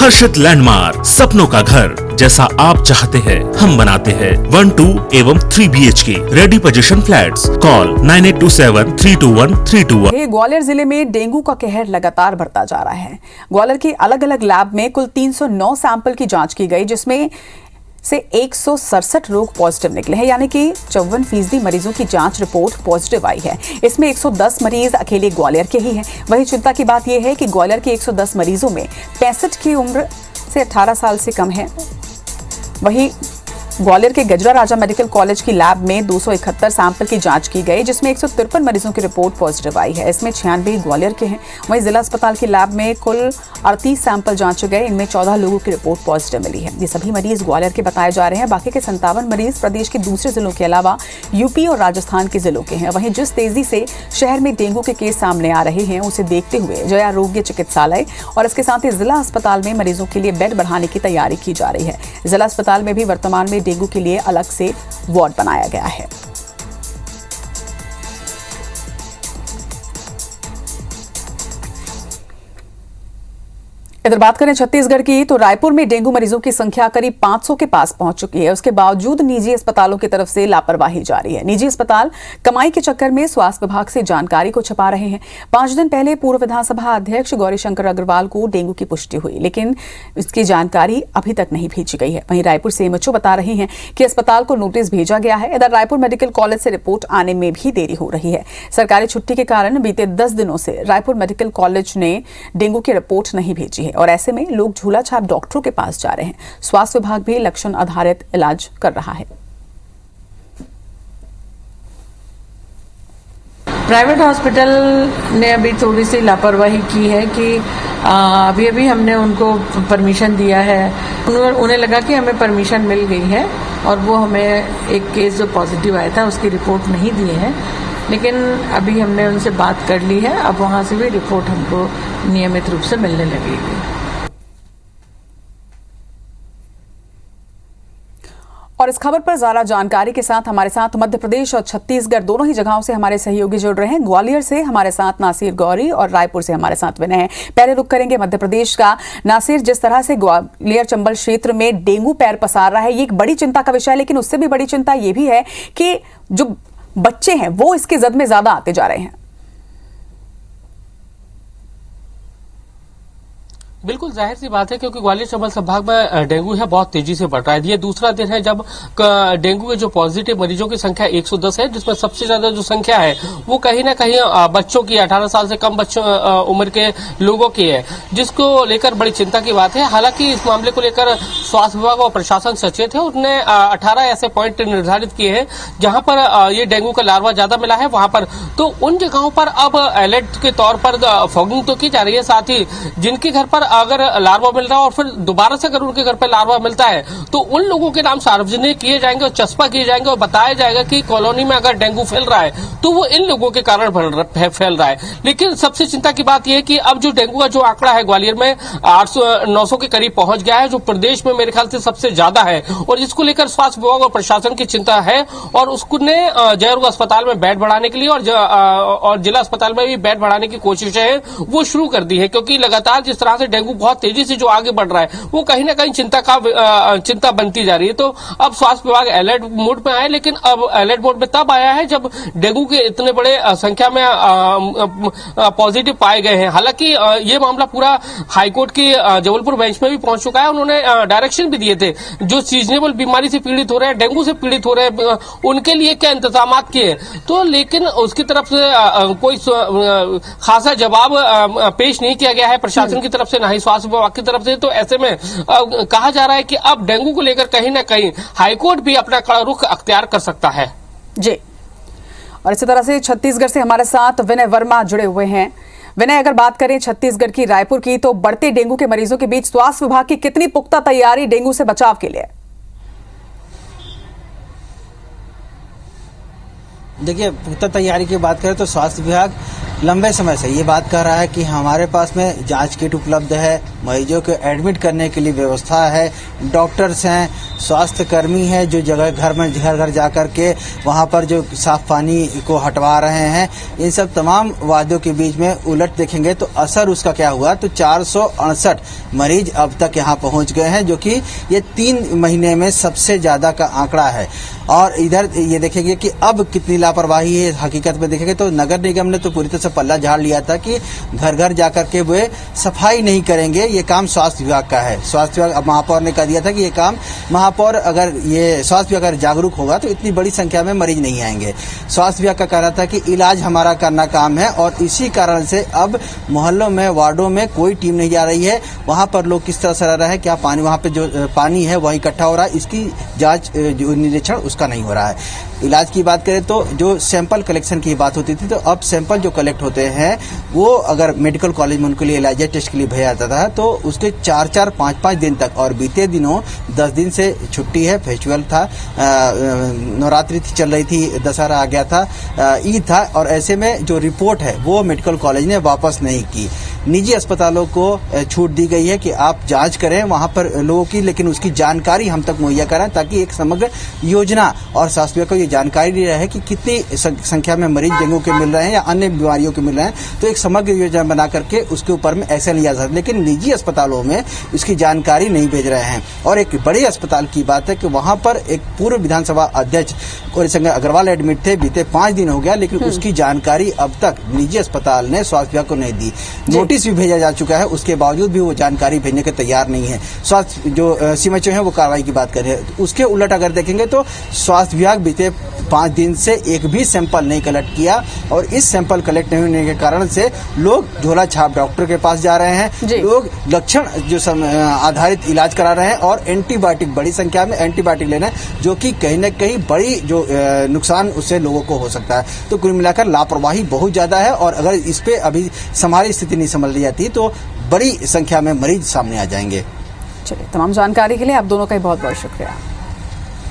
हर्षित landmark, सपनों का घर जैसा आप चाहते हैं हम बनाते हैं। 1, 2 एवं 3 BHK ready position flats. Call 9827321321। Gwalior जिले में डेंगू का कहर लगातार बढ़ता जा रहा है। ग्वालियर के अलग अलग लैब में कुल 309 सैंपल की जांच की गई, जिसमें से 167 लोग पॉजिटिव निकले हैं, यानी कि 54% मरीजों की जांच रिपोर्ट पॉजिटिव आई है। इसमें 110 मरीज अकेले ग्वालियर के ही हैं। वहीं चिंता की बात यह है कि ग्वालियर के 110 मरीजों में 65 की उम्र से 18 साल से कम है। वहीं ग्वालियर के गजरा राजा मेडिकल कॉलेज की लैब में 271 सैंपल की जांच की गई, जिसमें 153 मरीजों की रिपोर्ट पॉजिटिव आई है। इसमें 96 ग्वालियर के हैं। वहीं जिला अस्पताल की लैब में कुल 38 सैंपल जांचे गए, इनमें 14 लोगों की रिपोर्ट पॉजिटिव मिली है। ये सभी मरीज ग्वालियर के बताए जा रहे हैं। बाकी के 57 मरीज प्रदेश के दूसरे जिलों के अलावा यूपी और राजस्थान के जिलों के हैं। वहीं जिस तेजी से शहर में डेंगू के केस सामने आ रहे हैं, उसे देखते हुए जय आरोग्य चिकित्सालय और इसके साथ ही जिला अस्पताल में मरीजों के लिए बेड बढ़ाने की तैयारी की जा रही है। जिला अस्पताल में भी वर्तमान में डेंगू के लिए अलग से वार्ड बनाया गया है। इधर बात करें छत्तीसगढ़ की, तो रायपुर में डेंगू मरीजों की संख्या करीब 500 के पास पहुंच चुकी है। उसके बावजूद निजी अस्पतालों की तरफ से लापरवाही जारी है। निजी अस्पताल कमाई के चक्कर में स्वास्थ्य विभाग से जानकारी को छुपा रहे हैं। 5 दिन पहले पूर्व विधानसभा अध्यक्ष गौरीशंकर अग्रवाल को डेंगू की पुष्टि हुई, लेकिन इसकी जानकारी अभी तक नहीं भेजी गई है। वहीं रायपुर से एमएचओ बता रहे हैं कि अस्पताल को नोटिस भेजा गया है। इधर रायपुर मेडिकल कॉलेज से रिपोर्ट आने में भी देरी हो रही है। सरकारी छुट्टी के कारण बीते 10 दिनों से रायपुर मेडिकल कॉलेज ने डेंगू की रिपोर्ट नहीं भेजी है और ऐसे में लोग झूला छाप डॉक्टरों के पास जा रहे हैं। स्वास्थ्य विभाग भी लक्षण आधारित इलाज कर रहा है। प्राइवेट हॉस्पिटल ने अभी थोड़ी सी लापरवाही की है कि अभी हमने उनको परमिशन दिया है। उन्हें लगा कि हमें परमिशन मिल गई है और वो हमें एक केस जो पॉजिटिव आया था उसकी रिपोर्ट नहीं दी है, लेकिन अभी हमने उनसे बात कर ली है। अब वहां से भी रिपोर्ट हमको नियमित रूप से मिलने लगेगी। और इस खबर पर ज्यादा जानकारी के साथ हमारे साथ मध्य प्रदेश और छत्तीसगढ़ दोनों ही जगहों से हमारे सहयोगी जुड़ रहे हैं। ग्वालियर से हमारे साथ नासिर गौरी और रायपुर से हमारे साथ विनय है। पहले रुक करेंगे मध्य प्रदेश का। नासिर, जिस तरह से ग्वालियर चंबल क्षेत्र में डेंगू पैर पसार रहा है, ये एक बड़ी चिंता का विषय है, लेकिन उससे भी बड़ी चिंता ये भी है कि जो बच्चे हैं वो इसके जद में ज्यादा आते जा रहे हैं। बिल्कुल जाहिर सी बात है, क्योंकि ग्वालियर चंबल संभाग में डेंगू है बहुत तेजी से बढ़ रहा है। ये दूसरा दिन है जब डेंगू के जो पॉजिटिव मरीजों की संख्या 110 है, जिसमें सबसे ज्यादा जो संख्या है वो कहीं ना कहीं बच्चों की, 18 साल से कम बच्चों उम्र के लोगों की है, जिसको लेकर बड़ी चिंता की बात है। हालांकि इस मामले को लेकर स्वास्थ्य विभाग और प्रशासन सचेत है। उसने 18 ऐसे पॉइंट निर्धारित किए हैं जहां पर ये डेंगू का लार्वा ज्यादा मिला है। वहां पर तो उन जगहों पर अब अलर्ट के तौर पर फॉगिंग तो की जा रही है, साथ ही जिनके घर पर अगर लार्वा मिल रहा है और फिर दोबारा से अगर उनके घर पर लार्वा मिलता है तो उन लोगों के नाम सार्वजनिक किए जाएंगे और चस्पा किए जाएंगे और बताया जाएगा कि कॉलोनी में अगर डेंगू फैल रहा है तो वो इन लोगों के कारण फैल रहा है। लेकिन सबसे चिंता की बात यह है कि अब जो डेंगू का जो आंकड़ा है ग्वालियर में 800-900 के करीब पहुंच गया है, जो प्रदेश में मेरे ख्याल से सबसे ज्यादा है, और जिसको लेकर स्वास्थ्य विभाग और प्रशासन की चिंता है। और उसने जयरोग अस्पताल में बेड बढ़ाने के लिए और जिला अस्पताल में भी बेड बढ़ाने की कोशिशें हैं वो शुरू कर दी है, क्योंकि लगातार जिस तरह से डेंगू बहुत तेजी से जो आगे बढ़ रहा है वो कहीं ना कहीं चिंता बनती जा रही है। तो अब स्वास्थ्य विभाग अलर्ट मोड में आया, लेकिन अब अलर्ट मोड में तब आया है जब डेंगू के इतने बड़े संख्या में पॉजिटिव पाए गए हैं। हालांकि ये मामला पूरा हाईकोर्ट की जबलपुर बेंच में भी पहुंच चुका है। उन्होंने डायरेक्शन भी दिए थे, जो सीजनेबल बीमारी से पीड़ित हो रहे हैं, डेंगू से पीड़ित हो रहे हैं, उनके लिए क्या इंतजाम किए। तो लेकिन उसकी तरफ से कोई खासा जवाब पेश नहीं किया गया है प्रशासन की तरफ से, ना ही स्वास्थ्य विभाग की तरफ से। तो ऐसे में कहा जा रहा है कि अब डेंगू को लेकर कहीं ना कहीं हाईकोर्ट भी अपना कड़ा रुख अख्तियार कर सकता है। जी, और इसी तरह से छत्तीसगढ़ से हमारे साथ विनय वर्मा जुड़े हुए हैं। विनय, अगर बात करें छत्तीसगढ़ की रायपुर की, तो बढ़ते डेंगू के मरीजों के बीच स्वास्थ्य विभाग की कितनी पुख्ता तैयारी डेंगू से बचाव के लिए? देखिए, पुख्ता तैयारी की बात करें तो स्वास्थ्य विभाग लंबे समय से ये बात कर रहा है कि हमारे पास में जांच किट उपलब्ध है, मरीजों को एडमिट करने के लिए व्यवस्था है, डॉक्टर्स हैं, स्वास्थ्य कर्मी है जो जगह घर घर जा कर के वहाँ पर जो साफ पानी को हटवा रहे हैं, इन सब तमाम वादों के बीच में उलट देखेंगे तो असर उसका क्या हुआ, तो 468 मरीज अब तक यहाँ पहुँच गए हैं, जो कि ये 3 महीने में सबसे ज्यादा का आंकड़ा है। और इधर ये देखेंगे कि अब कितनी लापरवाही है। हकीकत में देखेंगे तो नगर निगम ने तो पूरी तरह से पल्ला झाड़ लिया था कि घर घर जाकर के वे सफाई नहीं करेंगे, ये काम स्वास्थ्य विभाग का है। स्वास्थ्य विभाग, अब महापौर ने कह दिया था कि ये काम महापौर, अगर ये स्वास्थ्य विभाग अगर जागरूक होगा तो इतनी बड़ी संख्या में मरीज नहीं आएंगे। स्वास्थ्य विभाग का कहना था कि इलाज हमारा करना काम है, और इसी कारण से अब मोहल्लों में, वार्डों में कोई टीम नहीं जा रही है। वहां पर लोग किस तरह से रह रहे हैं, क्या पानी, वहां पे जो पानी है वही इकट्ठा हो रहा है, इसकी जांच, जो निरीक्षण उसका नहीं हो रहा है। इलाज की बात करें तो जो सैंपल कलेक्शन की बात होती थी, तो अब सैंपल जो कलेक्ट होते हैं वो अगर मेडिकल कॉलेज में उनके लिए इलाज टेस्ट के लिए भेजा जाता था तो उसके 4-4, 5-5 दिन तक, और बीते दिनों 10 दिन से छुट्टी है, फेस्टिवल था, नवरात्रि चल रही थी, दशहरा आ गया था, ईद था, और ऐसे में जो रिपोर्ट है वो मेडिकल कॉलेज ने वापस नहीं की। निजी अस्पतालों को छूट दी गई है कि आप जांच करें वहां पर लोगों की, लेकिन उसकी जानकारी हम तक मुहैया कराएं ताकि एक समग्र योजना और स्वास्थ्य विभाग को ये जानकारी रहे कि कितनी संख्या में मरीज डेंगू के मिल रहे हैं या अन्य बीमारियों के मिल रहे हैं, तो एक समग्र योजना बना करके उसके ऊपर में एक्शन लिया जा सकता है। लेकिन निजी अस्पतालों में इसकी जानकारी नहीं भेज रहे हैं। और एक बड़े अस्पताल की बात है कि वहां पर एक पूर्व विधानसभा अध्यक्ष गौरीशंकर अग्रवाल एडमिट थे, बीते 5 दिन हो गया, लेकिन उसकी जानकारी अब तक निजी अस्पताल ने स्वास्थ्य विभाग को नहीं दी। नोटिस भी भेजा जा चुका है, उसके बावजूद भी वो जानकारी भेजने के तैयार नहीं है। स्वास्थ्य जो सीएमएचओ है वो कार्रवाई की बात कर रहे हैं। उसके उलट अगर देखेंगे तो स्वास्थ्य विभाग बीते 5 दिन से एक भी सैंपल नहीं कलेक्ट किया, और इस सैंपल कलेक्ट नहीं होने के कारण से लोग झोला छाप डॉक्टर के पास जा रहे हैं, लोग लक्षण जो आधारित इलाज करा रहे हैं, और एंटीबायोटिक, बड़ी संख्या में एंटीबायोटिक ले रहे हैं, जो कि कहीं न कहीं बड़ी जो नुकसान उससे लोगों को हो सकता है। तो कुल मिलाकर लापरवाही बहुत ज्यादा है, और अगर इस पे अभी हमारी स्थिति नहीं संभल ली जाती तो बड़ी संख्या में मरीज सामने आ जाएंगे। चलिए, तमाम जानकारी के लिए आप दोनों का बहुत बहुत शुक्रिया।